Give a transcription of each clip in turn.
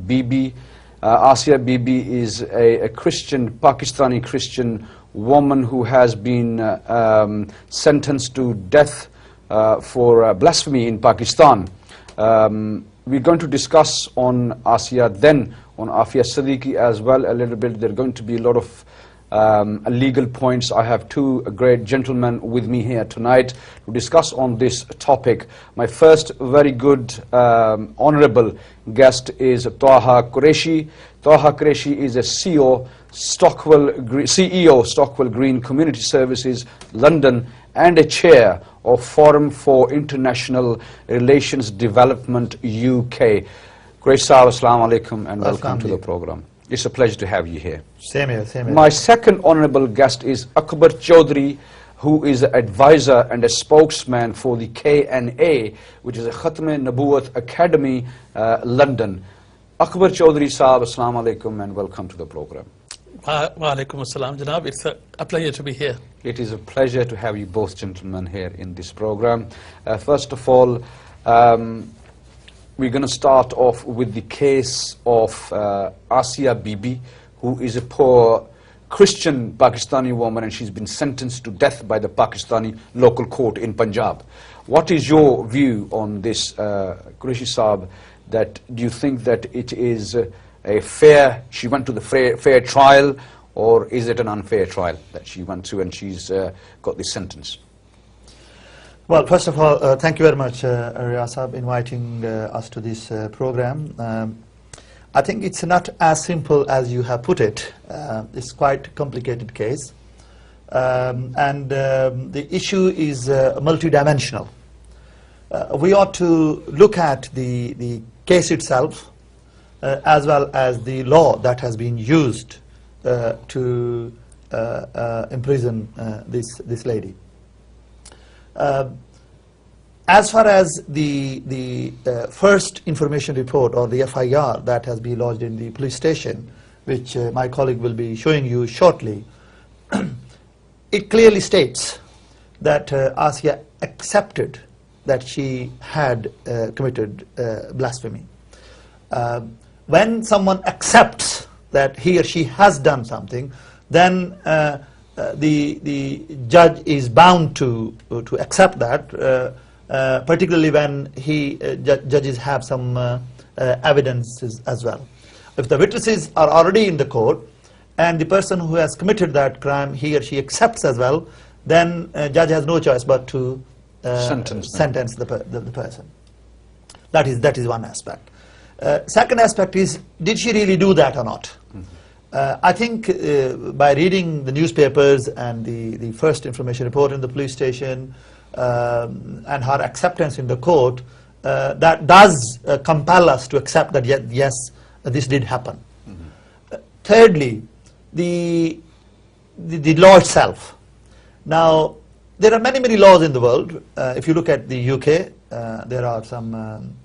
Bibi. Aasia Bibi is a Christian, Pakistani Christian woman who has been sentenced to death for blasphemy in Pakistan. We're going to discuss on Aasia, then on Aafia Siddiqui as well a little bit. There are going to be a lot of legal points. I have two great gentlemen with me here tonight to discuss on this topic. My first very good honorable guest is Taha Qureshi. Taha Qureshi is a CEO, Stockwell Green Community Services, London, and a chair of Forum for International Relations Development UK. Qureshi Sahab, assalamu alaikum and welcome to the program. It's a pleasure to have you here. Same here, same here. My second honorable guest is Akbar Chaudhry, who is an advisor and a spokesman for the KNA, which is a Khatm-e-Nabuwat Academy, London. Akbar Chaudhry Sahab, assalamu alaikum and welcome to the program. Wa alaikum assalam, Janab. It's a pleasure to be here. It is a pleasure to have you both gentlemen here in this program. First of all, we're going to start off with the case of Aasia Bibi, who is a poor Christian Pakistani woman, and she's been sentenced to death by the Pakistani local court in Punjab. What is your view on this, Qureshi Saab? That do you think that it is a fair, she went to the fair trial, or is it an unfair trial that she went to and she's got this sentence? Well, first of all, thank you very much, Riyaz Saab, inviting us to this program. I think it's not as simple as you have put it. It's quite a complicated case. And the issue is multidimensional. We ought to look at the case itself as well as the law that has been used to imprison this lady. As far as the first information report or the FIR that has been lodged in the police station, which my colleague will be showing you shortly, it clearly states that Aasia accepted that she had committed blasphemy. When someone accepts that he or she has done something, then the judge is bound to accept that, particularly when judges have some evidences as well. If the witnesses are already in the court and the person who has committed that crime, he or she accepts as well, then judge has no choice but to sentence the person. That is one aspect. Second aspect is, did she really do that or not? I think by reading the newspapers and the first information report in the police station and her acceptance in the court, that does compel us to accept that yes, this did happen. Thirdly, the law itself. Now, there are many laws in the world. If you look at the UK, there are some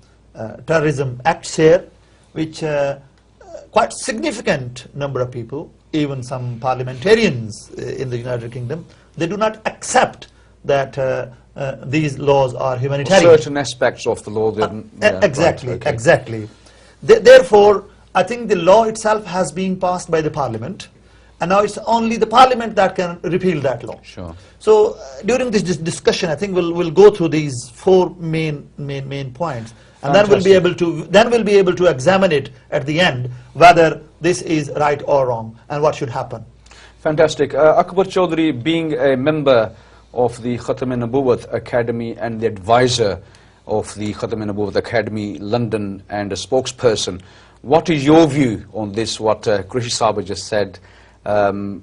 terrorism acts here, which quite significant number of people, even some parliamentarians in the United Kingdom, they do not accept that these laws are humanitarian. Certain aspects of the law. Exactly, right, okay. Exactly. Therefore, I think the law itself has been passed by the Parliament, and now it's only the Parliament that can repeal that law. Sure. So during this discussion, I think we'll go through these four main points, and then we'll be able to examine it at the end whether this is right or wrong and what should happen. Fantastic. Akbar Chaudhry, being a member of the Khatm-e-Nabuwat Academy and the advisor of the Khatm-e-Nabuwat Academy London and a spokesperson, what is your view on this, what Qureshi Saab just said?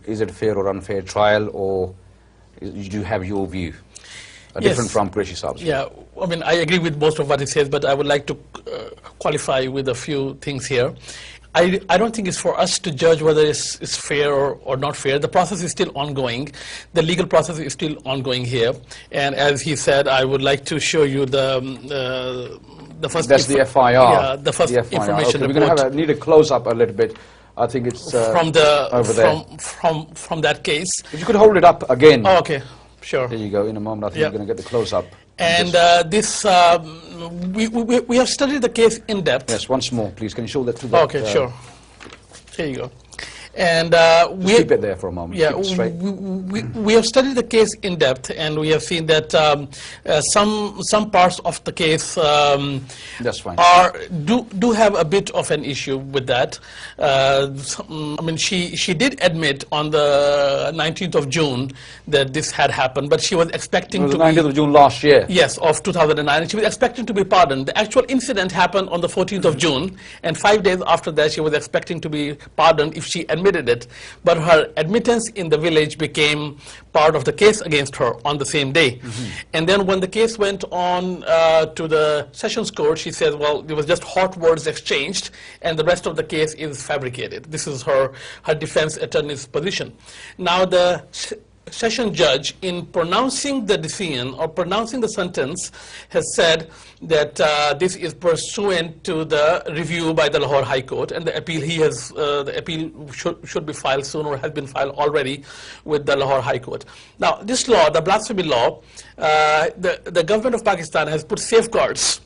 Is it a fair or unfair trial, or do you have your view? Different from Qureshi Saab's? Yeah, I mean, I agree with most of what he says, but I would like to qualify with a few things here. I don't think it's for us to judge whether it's fair or not fair. The process is still ongoing. The legal process is still ongoing here. And as he said, I would like to show you the first... That's the FIR. Yeah, the first information report. We're going to need a close-up a little bit. I think it's from over that case. If you could hold it up again. Oh, okay. Sure. There you go. In a moment, I think you're going to get the close-up. And we have studied the case in depth. Yes, once more, please. Can you show that to the... Okay, sure. Here you go. And just keep it there for a moment. Yeah, keep it straight. we have studied the case in depth, and we have seen that some parts of the case That's fine. do have a bit of an issue with that. I mean, she did admit on the 19th of June that this had happened, but she was expecting It was to the 19th of June last year. Yes, of 2009, and she was expecting to be pardoned. The actual incident happened on the 14th of June, and 5 days after that, she was expecting to be pardoned if she admitted it. But her admittance in the village became part of the case against her on the same day. And then when the case went on to the Sessions Court, she said, well, there was just hot words exchanged, and the rest of the case is fabricated. This is her defense attorney's position. Now, the session judge, in pronouncing the decision or pronouncing the sentence, has said that this is pursuant to the review by the Lahore High Court, and the appeal the appeal should be filed soon, or has been filed already with the Lahore High Court. Now, this law, the blasphemy law, the government of Pakistan has put safeguards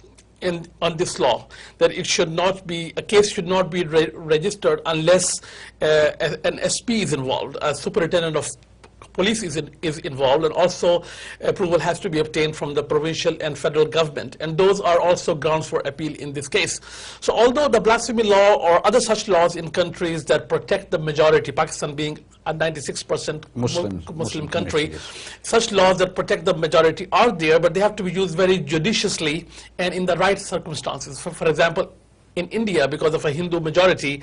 on this law, that it should not be, a case should not be registered unless an SP is involved, a superintendent of police is involved, and also approval has to be obtained from the provincial and federal government, and those are also grounds for appeal in this case. So although the blasphemy law or other such laws in countries that protect the majority, Pakistan being a 96% Muslim country, such laws that protect the majority are there, but they have to be used very judiciously and in the right circumstances. For example, in India, because of a Hindu majority,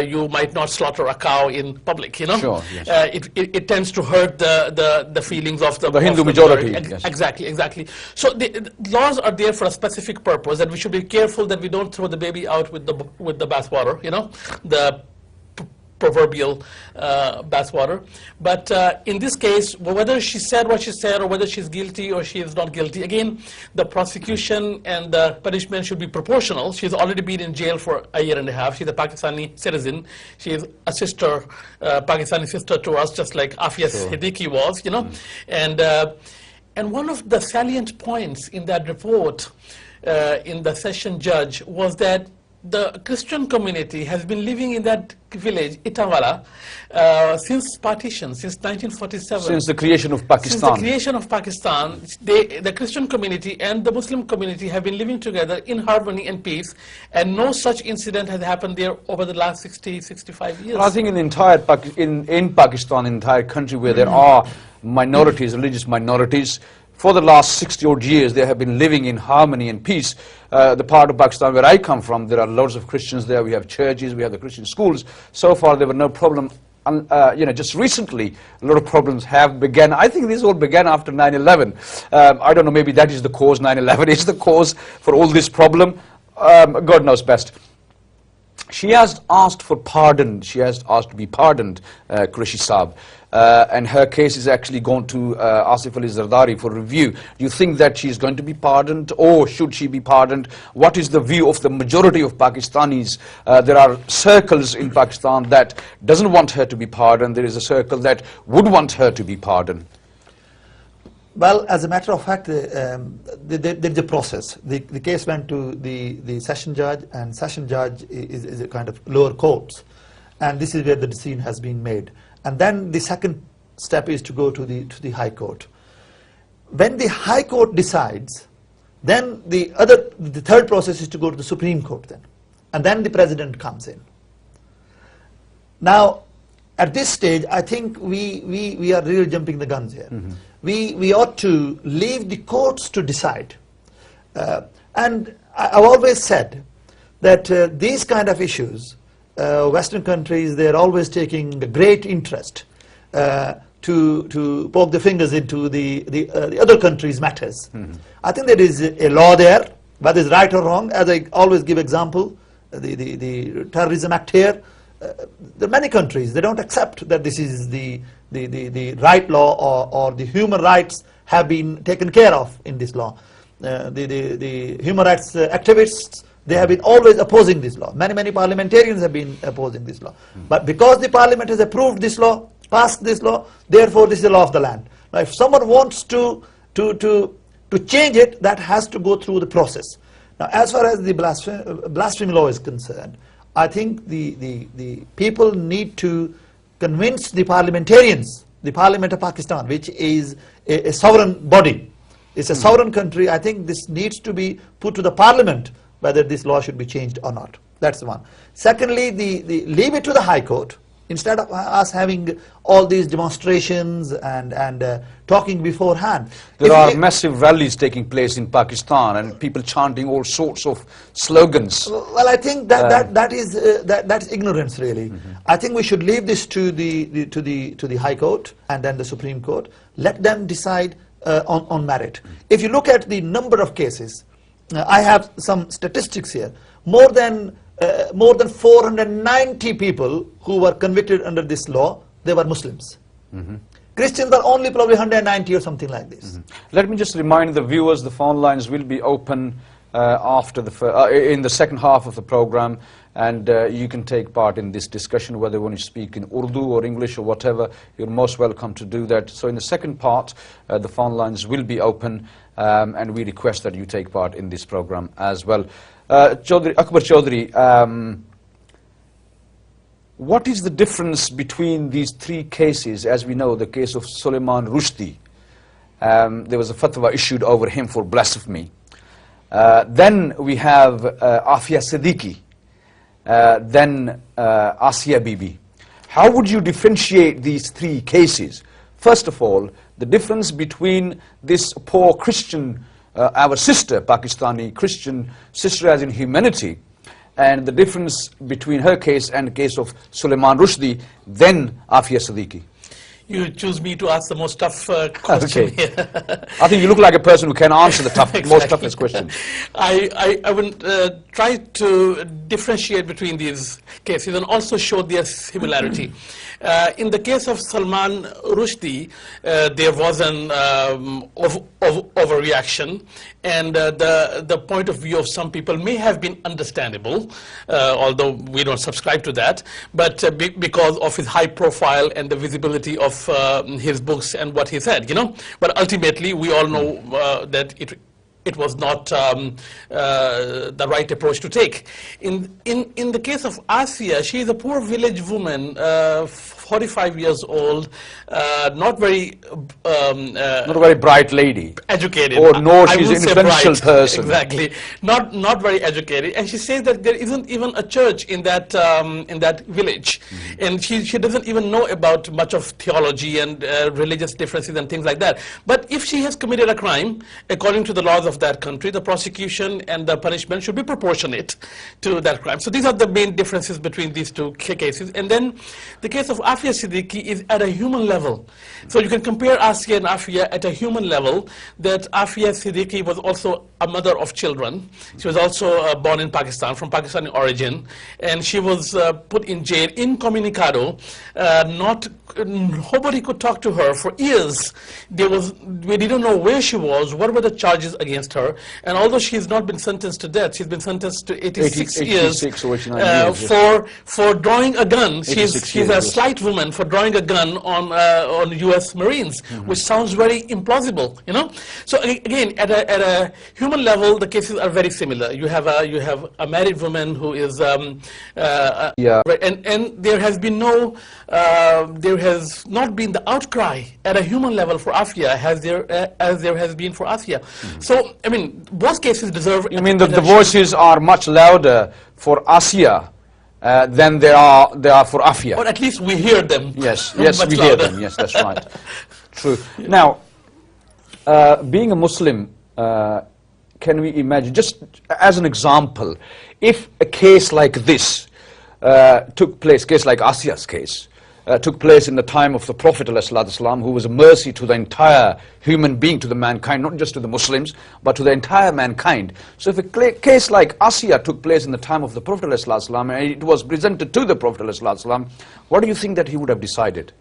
you might not slaughter a cow in public, you know. Sure, yes. It tends to hurt the feelings of the Hindu majority. Yes. Exactly. So the laws are there for a specific purpose, and we should be careful that we don't throw the baby out with the bathwater, you know, the proverbial bathwater. But in this case, whether she said what she said, or whether she's guilty or she is not guilty, again, the prosecution and the punishment should be proportional. She's already been in jail for a year and a half. She's a Pakistani citizen. She is a sister, Pakistani sister to us, just like Aafia Siddiqui was, you know. And one of the salient points in that report in the session judge was that the Christian community has been living in that village, Itawala, since partition, since 1947. Since the creation of Pakistan. Since the creation of Pakistan, the Christian community and the Muslim community have been living together in harmony and peace, and no such incident has happened there over the last 65 years. Well, I think in the entire in Pakistan, entire country where there are minorities, religious minorities, for the last 60-odd years, they have been living in harmony and peace. The part of Pakistan where I come from, there are lots of Christians there. We have churches, we have the Christian schools. So far, there were no problem. You know, just recently, a lot of problems have begun. I think this all began after 9/11. I don't know, maybe that is the cause. 9/11 is the cause for all this problem. God knows best. She has asked for pardon. She has asked to be pardoned, Qureshi Saab. And her case is actually gone to Asif Ali Zardari for review. Do you think that she is going to be pardoned, or should she be pardoned? What is the view of the majority of Pakistanis? There are circles in Pakistan that doesn't want her to be pardoned. There is a circle that would want her to be pardoned. Well, as a matter of fact, there's a process. The case went to the session judge, and session judge is a kind of lower courts, and this is where the decision has been made. And then the second step is to go to the High Court. When the High Court decides, then the third process is to go to the Supreme Court then, and then the President comes in. Now, at this stage, I think we are really jumping the guns here. We ought to leave the courts to decide. And I've always said that these kind of issues, Western countries, they're always taking a great interest to poke the fingers into the other countries' matters. I think there is a law there, whether it's right or wrong. As I always give example, the Terrorism Act here, there are many countries, they don't accept that this is the right law, or the human rights have been taken care of in this law. The human rights activists, they have been always opposing this law. Many parliamentarians have been opposing this law. But because the parliament has approved this law, passed this law, therefore this is the law of the land. Now if someone wants to To change it, that has to go through the process. Now, as far as the blasphemy law is concerned, I think the people need to convince the parliamentarians, the Parliament of Pakistan, which is a sovereign body. It's a sovereign country. I think this needs to be put to the Parliament whether this law should be changed or not. That's one. Secondly, leave it to the High Court. Instead of us having all these demonstrations and talking beforehand. There are massive rallies taking place in Pakistan and people chanting all sorts of slogans. Well, I think that's ignorance, really. I think we should leave this to the High Court and then the Supreme Court. Let them decide on merit. If you look at the number of cases, I have some statistics here. More than 490 people who were convicted under this law, they were Muslims. Christians are only probably 190 or something like this. Let me just remind the viewers the phone lines will be open after in the second half of the program, and you can take part in this discussion, whether you want to speak in Urdu or English or whatever. You're most welcome to do that. So in the second part, the phone lines will be open, and we request that you take part in this program as well. Akbar Chaudhry, what is the difference between these three cases? As we know, the case of Sulaiman Rushdie, there was a fatwa issued over him for blasphemy. Then we have Aafia Siddiqui, then Aasia Bibi. How would you differentiate these three cases? First of all, the difference between this poor Christian, our sister, Pakistani Christian sister as in humanity, and the difference between her case and the case of Sulaiman Rushdie, then Aafia Siddiqui. You choose me to ask the most tough question here. I think you look like a person who can answer the most toughest question. I will try to differentiate between these cases and also show their similarity. In the case of Salman Rushdie, there was an overreaction, and the point of view of some people may have been understandable, although we don't subscribe to that, but because of his high profile and the visibility of his books and what he said, you know. But ultimately, we all know that it was not the right approach to take. In the case of Aasia, she is a poor village woman, 45 years old, not very not a very bright lady, educated, or nor she's an influential person. Exactly, not very educated, and she says that there isn't even a church in that village, and she doesn't even know about much of theology and religious differences and things like that. But if she has committed a crime, according to the laws of that country, the prosecution and the punishment should be proportionate to that crime. So these are the main differences between these two cases. And then the case of Aafia Siddiqui is at a human level. So you can compare Aasia and Aafia at a human level, that Aafia Siddiqui was also a mother of children. She was also born in Pakistan, from Pakistani origin, and she was put in jail incommunicado. Nobody could talk to her for years. We didn't know where she was, what were the charges against her, and although she has not been sentenced to death, she's been sentenced to 86 years for drawing a gun. She's a slight woman for drawing a gun on U.S. Marines, which sounds very implausible, you know. So again, at a human level, the cases are very similar. You have a married woman who is and there has been there has not been the outcry at a human level for Aafia as there has been for Aasia. So I mean, both cases deserve. You mean that the voices are much louder for Aasia than they are for Aafia? Or at least we hear them. Yes, we hear them. Yes, that's right. True. Now, being a Muslim, can we imagine, just as an example, if a case like this took place, case like Aasia's case, took place in the time of the Prophet ﷺ, who was a mercy to the entire human being, to the mankind, not just to the Muslims, but to the entire mankind. So if a case like Aasia took place in the time of the Prophet ﷺ, and it was presented to the Prophet ﷺ, what do you think that he would have decided?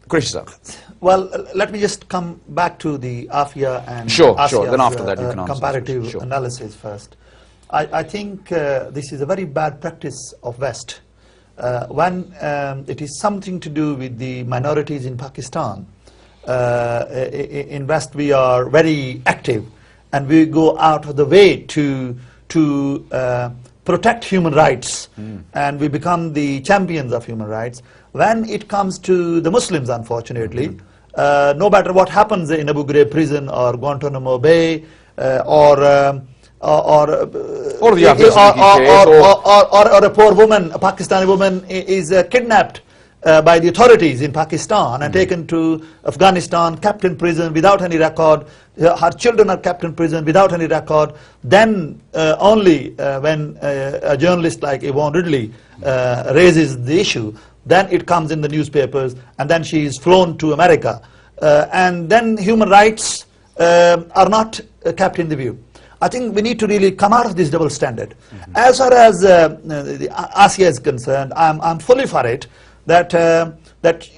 Krishna. Well, let me just come back to the Aafia and Sure, then after that you can answer. Comparative analysis first. I think this is a very bad practice of West. When it is something to do with the minorities in Pakistan, in West we are very active, and we go out of the way to protect human rights, and we become the champions of human rights. When it comes to the Muslims, unfortunately, no matter what happens in Abu Ghraib prison or Guantanamo Bay or the or a poor woman, a Pakistani woman is kidnapped by the authorities in Pakistan and taken to Afghanistan, kept in prison without any record. Her children are kept in prison without any record. Then only when a journalist like Yvonne Ridley raises the issue, then it comes in the newspapers, and then she is flown to America. And then human rights are not kept in the view. I think we need to really come out of this double standard. As far as the Aasia is concerned, I'm fully for it, that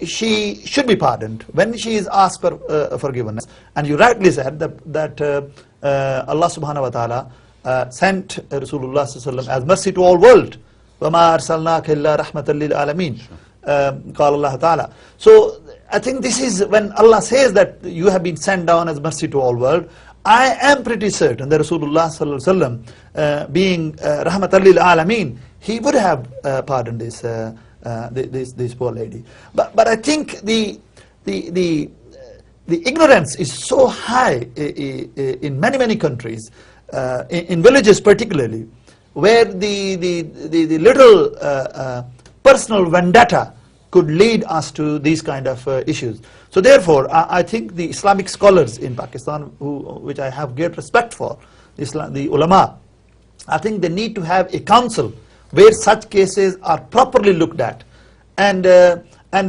she should be pardoned when she is asked for forgiveness. And you rightly said that Allah subhanahu wa ta'ala sent Rasulullah sallallahu alaihi wasallam as mercy to all world. وَمَا أَرْسَلْنَاكَ إِلَّا رَحْمَةً لِلْعَالَمِينَ قال Allah ta'ala. So I think this is when Allah says that you have been sent down as mercy to all world. I am pretty certain that Rasulullah sallallahu alaihi wasallam, being Rahmatan lil Alameen, he would have pardoned this poor lady. But I think the ignorance is so high in many countries, in villages particularly, where the little personal vendetta could lead us to these kind of issues. So therefore, I think the Islamic scholars in Pakistan, which I have great respect for, the ulama, I think they need to have a council where such cases are properly looked at, and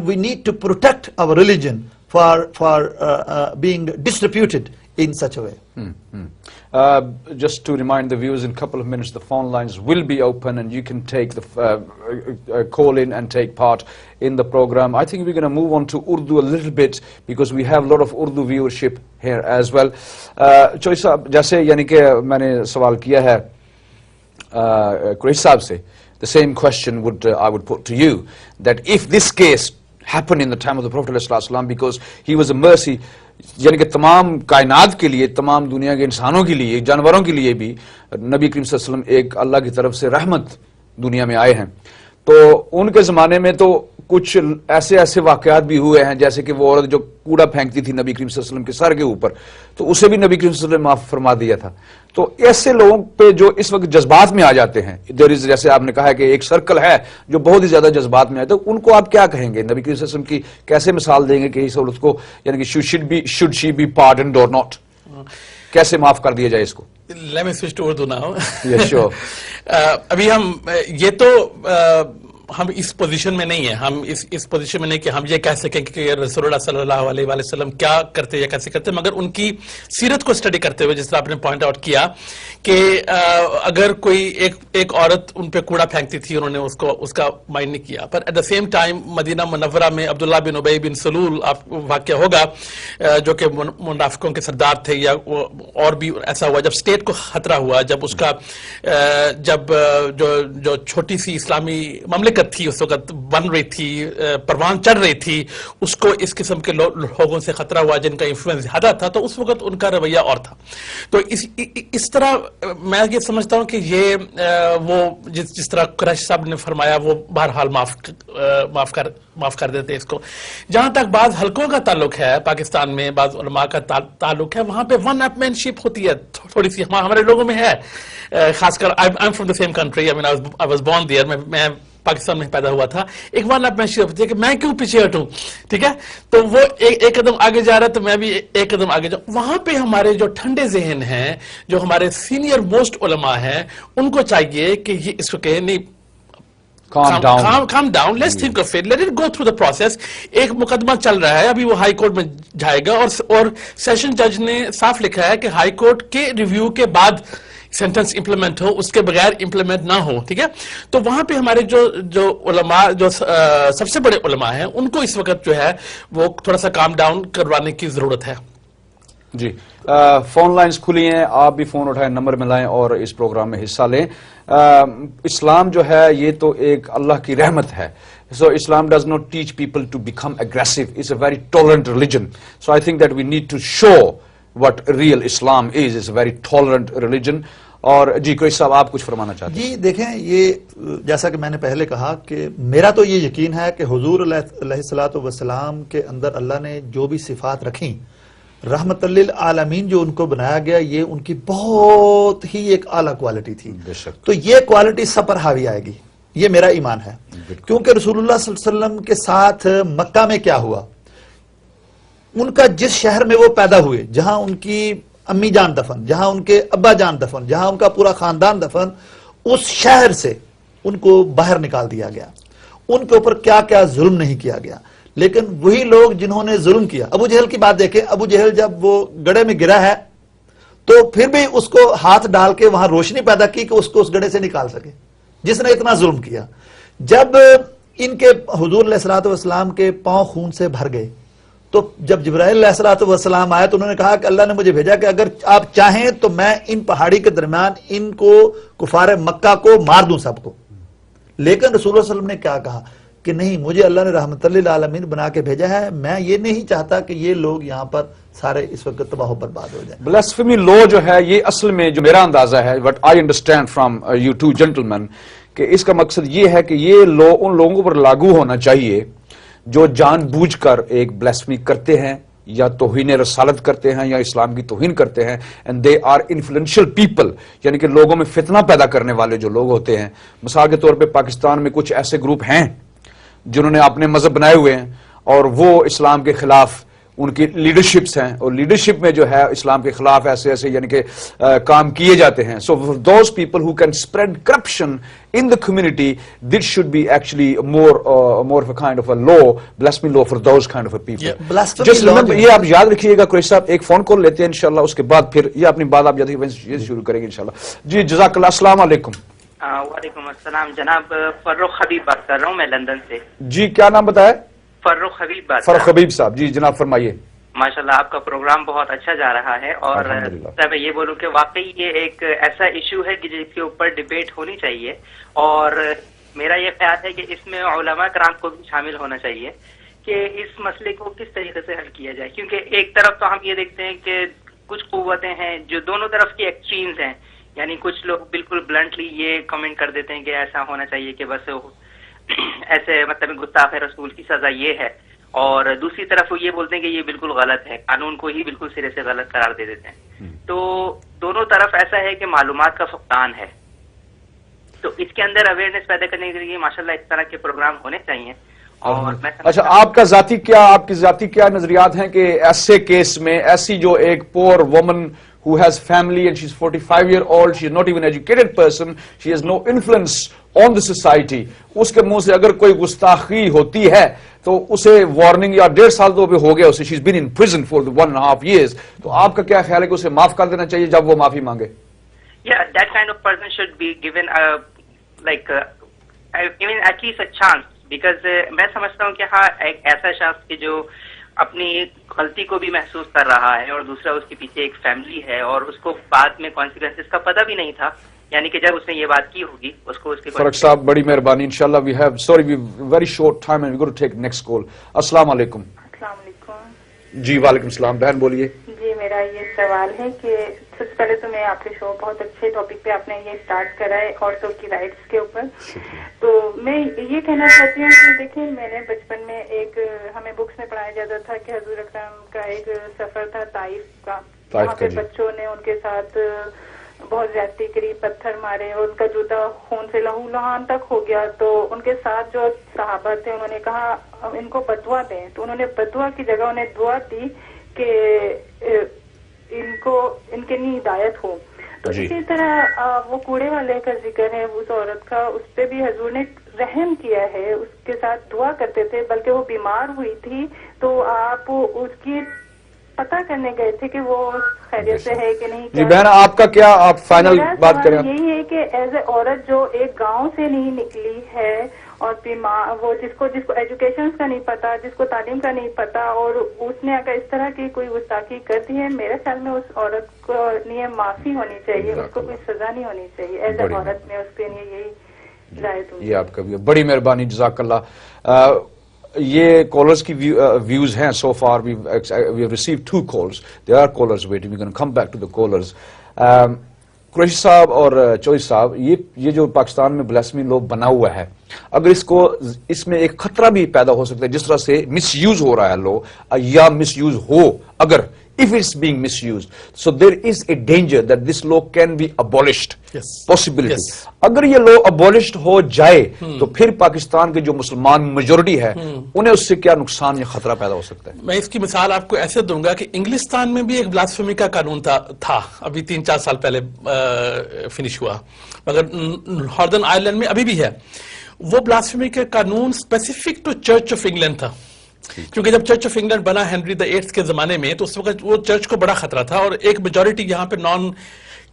we need to protect our religion for being disreputed in such a way. Just to remind the viewers, in a couple of minutes the phone lines will be open and you can take the call in and take part in the program. I think we're going to move on to Urdu a little bit because we have a lot of Urdu viewership here as well. Choice साहब, जैसे यानी कि मैंने सवाल किया है Quraish साहब से, the same question I would put to you, that if this case happened in the time of the Prophet ﷺ, because he was a mercy, यानी कि तमाम कायनात के लिए, तमाम दुनिया के इंसानों के लिए, जानवरों के लिए भी नबी करीम सल्लल्लाहु अलैहि वसल्लम एक अल्लाह की तरफ से रहमत दुनिया में आए हैं. तो उनके ज़माने में तो कुछ ऐसे वाक़यात भी हुए हैं, जैसे कि वो औरत जो कूड़ा फेंकती थी नबी करीम सल्लल्लाहु अलैहि वसल्लम के सर के ऊपर, तो उसे भी नबी करीम सल्लल्लाहु अलैहि वसल्लम ने माफ़ फरमा दिया था. तो ऐसे लोगों पे जो इस वक्त जज्बात में आ जाते हैं, जैसे आपने कहा है कि एक सर्कल है जो बहुत ही ज़्यादा जज्बात में आए, तो उनको आप क्या कहेंगे? नबी करीम सल्लल्लाहु अलैहि वसल्लम की कैसे मिसाल देंगे कि इस औरत को, यानी कि शुड शी बी पार्डन्ड और नॉट, कैसे माफ़ कर दिया जाए इसको? Let me switch to Urdu now. Yes, sure. अभी हम ये तो हम इस पोजीशन में नहीं है, हम इस पोजीशन में नहीं कि हम ये कह सकें कि रसूलुल्लाह सल्लल्लाहु अलैहि वसल्लम क्या करते या कैसे करते, मगर उनकी सीरत को स्टडी करते हुए, जिस तरह आपने पॉइंट आउट किया कि अगर कोई एक औरत उन पे कूड़ा फेंकती थी, उन्होंने उसका माइंड नहीं किया, पर at the same time Medina Munawwara में अब्दुल्ला बिन उबई बिन सलूल वाक़या होगा, जो कि मुनाफिकों के सरदार थे, या और भी ऐसा हुआ जब स्टेट को खतरा हुआ, जब उसका जब जो छोटी सी इस्लामी ममलिकत थी उस वक्त बन रही थी, परवान चढ़ रही थी, उसको इस किस्म के लोगों से खतरा हुआ जिनका इन्फ्लुएंस ज्यादा था, तो उस वक्त उनका रवैया और था. तो इस तरह मैं ये समझता हूं कि ये वो जिस तरह कुरैश साहब ने फरमाया, वो बहरहाल माफ कर देते इसको. जहां तक बाज हलकों का ताल्लुक है, पाकिस्तान में बाज उलमा का ताल्लुक है, वहां पे वन अपमैनशिप होती है थोड़ी सी, हमारे लोगों में है, खासकर I am from the same country, I was born there, मैं पाकिस्तान में पैदा हुआ था. एक वन अपमैनशिप होती है कि मैं क्यों पीछे हटूं, ठीक है, तो वो एक कदम आगे जा रहा है तो मैं भी एक कदम आगे जाऊं. वहां पे हमारे जो ठंडे जहन हैं, जो हमारे सीनियर मोस्ट उलमा हैं, उनको चाहिए कि ये इसको कहे नहीं, calm down, let's think of it, let it go through the process. एक मुकदमा चल रहा है, अभी वो हाई कोर्ट में जाएगा, और सेशन जज ने साफ लिखा है कि हाई कोर्ट के रिव्यू के बाद सेंटेंस इंप्लीमेंट हो, उसके बगैर इंप्लीमेंट ना हो, ठीक है. तो वहां पे हमारे जो उलमा, जो सबसे बड़े उलमा हैं, उनको इस वक्त जो है वो थोड़ा सा काम डाउन करवाने की जरूरत है. जी, फोन लाइंस खुली हैं, आप भी फोन उठाएं, नंबर मिलाएं और इस प्रोग्राम में हिस्सा लें. اسلام جو ہے یہ تو ایک اللہ کی رحمت ہے. So Islam does not teach people to become aggressive. It's a very tolerant religion. So I think that we need to show what real Islam is. It's a very tolerant religion. اور جی کوئی صاحب آپ کچھ فرمانا چاہتے ہیں؟ جی دیکھیں، یہ جیسا کہ میں نے پہلے کہا کہ میرا تو یہ یقین ہے کہ حضور علیہ الصلوۃ والسلام کے اندر اللہ نے جو بھی صفات رکھیں، رحمت للعالمین جو ان کو بنایا گیا، یہ ان کی بہت ہی ایک اعلیٰ کوالٹی تھی. تو یہ کوالٹی سب پر حاوی آئے گی، یہ میرا ایمان ہے. کیونکہ رسول اللہ صلی اللہ علیہ وسلم کے ساتھ مکہ میں کیا ہوا، ان کا جس شہر میں وہ پیدا ہوئے، جہاں ان کی امی جان دفن، جہاں ان کے ابا جان دفن، جہاں ان کا پورا خاندان دفن، اس شہر سے ان کو باہر نکال دیا گیا. ان کے اوپر کیا کیا ظلم نہیں کیا گیا. لیکن وہی لوگ جنہوں نے ظلم کیا، ابو جہل کی بات دیکھیں. ابو جہل جب وہ گڑھے میں گرا ہے تو پھر بھی اس کو ہاتھ ڈال کے وہاں روشنی پیدا کی کہ اس کو اس گڑھے سے نکال سکے، جس نے اتنا ظلم کیا. جب ان کے حضور علیہ الصلوۃ والسلام کے پاؤں خون سے بھر گئے تو جب جبرائیل علیہ الصلوۃ والسلام آئے تو انہوں نے کہا کہ اللہ نے مجھے بھیجا کہ اگر آپ چاہیں تو میں ان پہاڑی کے درمیان ان کو کفار مکہ کو مار دوں سب کو. لیکن رسول اللہ صلی اللہ علیہ وسلم نے کیا کہا کہ نہیں، مجھے اللہ نے رحمت للعالمین بنا کے بھیجا ہے، میں یہ نہیں چاہتا کہ یہ لوگ یہاں پر سارے اس وقت تباہ و برباد ہو جائیں. بلاسفیمی لا جو ہے یہ اصل میں جو میرا اندازہ ہے، what I understand from you to gentleman, کہ اس کا مقصد یہ ہے کہ یہ لا ان لوگوں پر لاگو ہونا چاہیے جو جان بوجھ کر ایک بلاسفیمی کرتے ہیں یا توہین رسالت کرتے ہیں یا اسلام کی توہین کرتے ہیں. And they are influential people, یعنی کہ لوگوں میں فتنہ پیدا کرنے والے جو لوگ ہوتے ہیں. مثال کے طور پہ پاکستان میں کچھ ایسے گروپ ہیں جنہوں نے اپنے مذہب بنائے ہوئے ہیں اور وہ اسلام کے خلاف ان کی لیڈرشپس ہیں، اور لیڈرشپ میں جو ہے اسلام کے خلاف ایسے ایسے یعنی کہ کام کیے جاتے ہیں. So those people who can spread corruption in the community, this should be actually more of a kind of a law, blasphemy law for those kind of a people. Just remember, یہ آپ یاد رکھیے گا. قریش صاحب ایک phone call لیتے ہیں انشاءاللہ، اس کے بعد پھر یہ اپنی بات آپ یہ شروع کریں گے انشاءاللہ. جی جزاک اللہ. السلام علیکم. وعلیکم السلام جناب. فروخ حبیب بات کر رہا ہوں میں لندن سے. جی کیا نام بتایا؟ فروخ حبیب بات. فروخ حبیب صاحب، جی جناب فرمائیے. ماشاءاللہ آپ کا پروگرام بہت اچھا جا رہا ہے، اور میں یہ بولوں کہ واقعی یہ ایک ایسا ایشو ہے کہ جس کے اوپر ڈیبیٹ ہونی چاہیے، اور میرا یہ خیال ہے کہ اس میں علماء کرام کو بھی شامل ہونا چاہیے کہ اس مسئلے کو کس طریقے سے حل کیا جائے. کیونکہ ایک طرف تو ہم یہ دیکھتے ہیں کہ کچھ قوتیں ہیں جو دونوں طرف کی ایکسٹریمز ہیں، یعنی کچھ لوگ بالکل بلنٹلی یہ کمنٹ کر دیتے ہیں کہ ایسا ہونا چاہیے کہ بس ایسے مطلب گستاخ رسول کی سزا یہ ہے، اور دوسری طرف وہ یہ بولتے ہیں کہ یہ بالکل غلط ہے، قانون کو ہی بالکل سرے سے غلط قرار دے دیتے ہیں. تو دونوں طرف ایسا ہے کہ معلومات کا فقدان ہے. تو اس کے اندر اویئرنیس پیدا کرنے کے لیے ماشاءاللہ اس طرح کے پروگرام ہونے چاہیے. اور اچھا آپ کا ذاتی کیا نظریات ہیں کہ ایسے کیس میں ایسی جو ایک پور women who has family and she's 45-year-old, she is not even an educated person, she has no influence on the society, اس کے منہ سے اگر کوئی گستاخی ہوتی ہے تو اسے وارننگ یا 1.5 سال تو بھی ہو گیا اسے، she's been in prison for 1.5 years. تو آپ کا کیا خیال ہے کہ اسے معاف کر دینا چاہیے جب وہ معافی مانگے؟ Yeah, that kind of person should be given even at least a chance, because میں سمجھتا ہوں کہ ہاں ایک ایسا شخص کہ جو اپنی غلطی کو بھی محسوس کر رہا ہے، اور دوسرا اس کے پیچھے ایک فیملی ہے، اور اس کو بعد میں کانسیکوینسز کا پتہ بھی نہیں تھا، یعنی کہ جب اس نے یہ بات کی ہوگی اس کو اس کے فرق صاحب بڑی مہربانی. انشاءاللہ we have very short time and we're going to take next call. السلام علیکم. السلام علیکم. جی وعلیکم السلام. بہن بولیے. جی میرا یہ سوال ہے کہ سب سے پہلے تو میں آپ کے شو بہت اچھے ٹاپک پہ آپ نے یہ اسٹارٹ کرا ہے عورتوں کی رائٹس کے اوپر. تو میں یہ کہنا چاہتی ہوں کہ دیکھیں میں نے بچپن میں ایک ہمیں بکس میں پڑھایا جاتا تھا کہ حضور اکرم کا ایک سفر تھا طائف کا، وہاں پہ بچوں نے ان کے ساتھ بہت زیادتی کری، پتھر مارے، اور ان کا جوتا خون سے لہو لہان تک ہو گیا. تو ان کے ساتھ جو صحابہ تھے انہوں نے کہا ان کو بدوا دیں، تو انہوں نے بدوا کی جگہ انہیں دعا دی کہ ان کے لیے ہدایت ہو. تو اسی طرح وہ کوڑے والے کا ذکر ہے اس عورت کا، اس پہ بھی حضور نے رحم کیا ہے، اس کے ساتھ دعا کرتے تھے، بلکہ وہ بیمار ہوئی تھی تو آپ اس کی پتا کرنے گئے تھے کہ وہ خیریت سے ہے کہ نہیں. جی بہن آپ کا کیا آپ فائنل بات کریں؟ یہی ہے کہ ایز اے عورت جو ایک گاؤں سے نہیں نکلی ہے اور وہ جس کو ایجوکیشن کا نہیں پتا, جس کو تعلیم کا نہیں پتا, اور اس نے اگر اس طرح کی کوئی گستاخی کر دی ہے, میرے خیال میں اس عورت کو لیے معافی ہونی چاہیے, اس کو کوئی سزا نہیں ہونی چاہیے. ایز اے عورت میں اس کے لیے یہی رائے دوں. یہ آپ کا بھی بڑی مہربانی, جزاک اللہ. یہ کالرز کی ویوز ہیں. So far we have received 2 calls. There are callers waiting. We're going to come back to the callers. Qureshi صاحب اور چوئی صاحب, یہ جو پاکستان میں بلاسمی لو بنا ہوا ہے, اگر اس میں ایک خطرہ بھی پیدا ہو سکتا ہے, جس طرح سے مس یوز ہو رہا ہے لو, یا مس یوز ہو, اگر if it's being misused, so there is a danger that this law can be abolished. Yes. Possibility. Yes. اگر یہ law abolished ہو جائے تو پھر پاکستان کے جو مسلمان میجورٹی ہے انہیں اس سے کیا نقصان یا خطرہ پیدا ہو سکتا ہے؟ میں اس کی مثال آپ کو ایسے دوں گا کہ انگلستان میں بھی ایک بلاسفیمی کا قانون تھا ابھی 3-4 سال پہلے فنش ہوا, مگر ناردرن آئرلینڈ میں ابھی بھی ہے. وہ بلاسفیمی کے قانون specific to Church of England تھا, کیونکہ جب چرچ آف انگلینڈ بنا ہنری VIII کے زمانے میں تو اس وقت وہ چرچ کو بڑا خطرہ تھا اور ایک میجورٹی یہاں پہ نان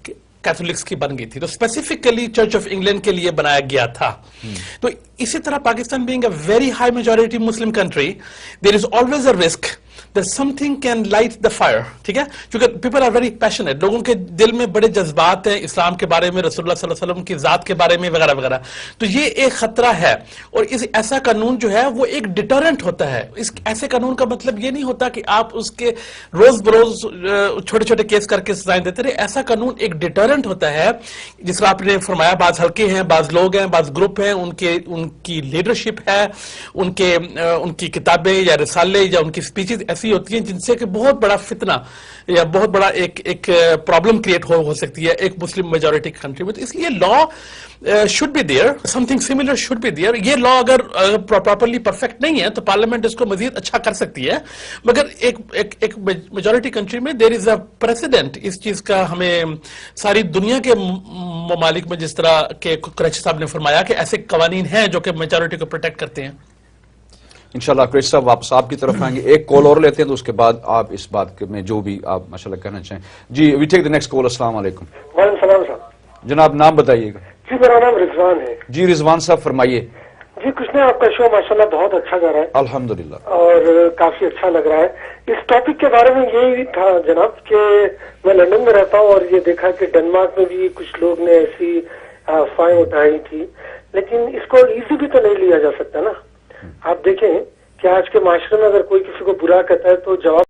کیتھولکس کی بن گئی تھی, تو اسپیسیفکلی چرچ آف انگلینڈ کے لیے بنایا گیا تھا. تو اسی طرح Pakistan being a very high majority Muslim country, there is always a risk that something can light the fire. ٹھیک ہے, کیونکہ پیپل آر ویری پیشنیٹ, لوگوں کے دل میں بڑے جذبات ہیں اسلام کے بارے میں, رسول اللہ صلی اللہ علیہ وسلم کی ذات کے بارے میں وغیرہ وغیرہ. تو یہ ایک خطرہ ہے, اور ایسا قانون جو ہے وہ ایک ڈیٹرنٹ ہوتا ہے. ایسے قانون کا مطلب یہ نہیں ہوتا کہ آپ اس کے روز بروز چھوٹے چھوٹے کیس کر کے سزائیں دیتے رہے. ایسا قانون ایک ڈیٹرنٹ ہوتا ہے, جس طرح آپ نے فرمایا بعض حلقے ہیں, بعض لوگ ہیں, بعض گروپ ہیں, ان کی لیڈرشپ ہے, ان کی کتابیں یا رسالے یا ان کی اسپیچز ایسی ہوتی ہیں جن سے کہ بہت بڑا فتنہ یا بہت بڑا ایک پرابلم کریٹ ہو سکتی ہے ایک مسلم میجورٹی کنٹری میں. تو اس لیے law should be there, something similar should be there. یہ لا اگر پراپرلی پرفیکٹ نہیں ہے تو پارلیمنٹ اس کو مزید اچھا کر سکتی ہے, مگر ایک میجورٹی کنٹری میں دیر از اے پریسیڈنٹ. اس چیز کا ہمیں ساری دنیا کے ممالک میں, جس طرح کہ قریشی صاحب نے فرمایا, کہ ایسے قوانین ہیں جو کہ میجورٹی کو پروٹیکٹ کرتے ہیں. انشاءاللہ قریشی صاحب واپس آپ کی طرف آئیں گے, ایک کال اور لیتے ہیں تو اس کے بعد آپ اس بات میں جو بھی آپ ماشاءاللہ کہنا چاہیں. جی وی ٹیک دی نیکسٹ کال. السلام علیکم. وعلیکم السلام صاحب. جناب نام بتائیے گا. جی میرا نام رضوان ہے. جی رضوان صاحب فرمائیے. جی کچھ نہیں, آپ کا شو ماشاءاللہ بہت اچھا جا رہا ہے الحمدللہ, اور کافی اچھا لگ رہا ہے. اس ٹاپک کے بارے میں یہی تھا جناب کہ میں لندن میں رہتا ہوں اور یہ دیکھا کہ ڈنمارک میں بھی کچھ لوگ نے ایسی فائن اٹھائی تھی, لیکن اس کو ایزی بھی تو نہیں لیا جا سکتا نا. آپ دیکھیں کہ آج کے معاشرے میں اگر کوئی کسی کو برا کہتا ہے تو جواب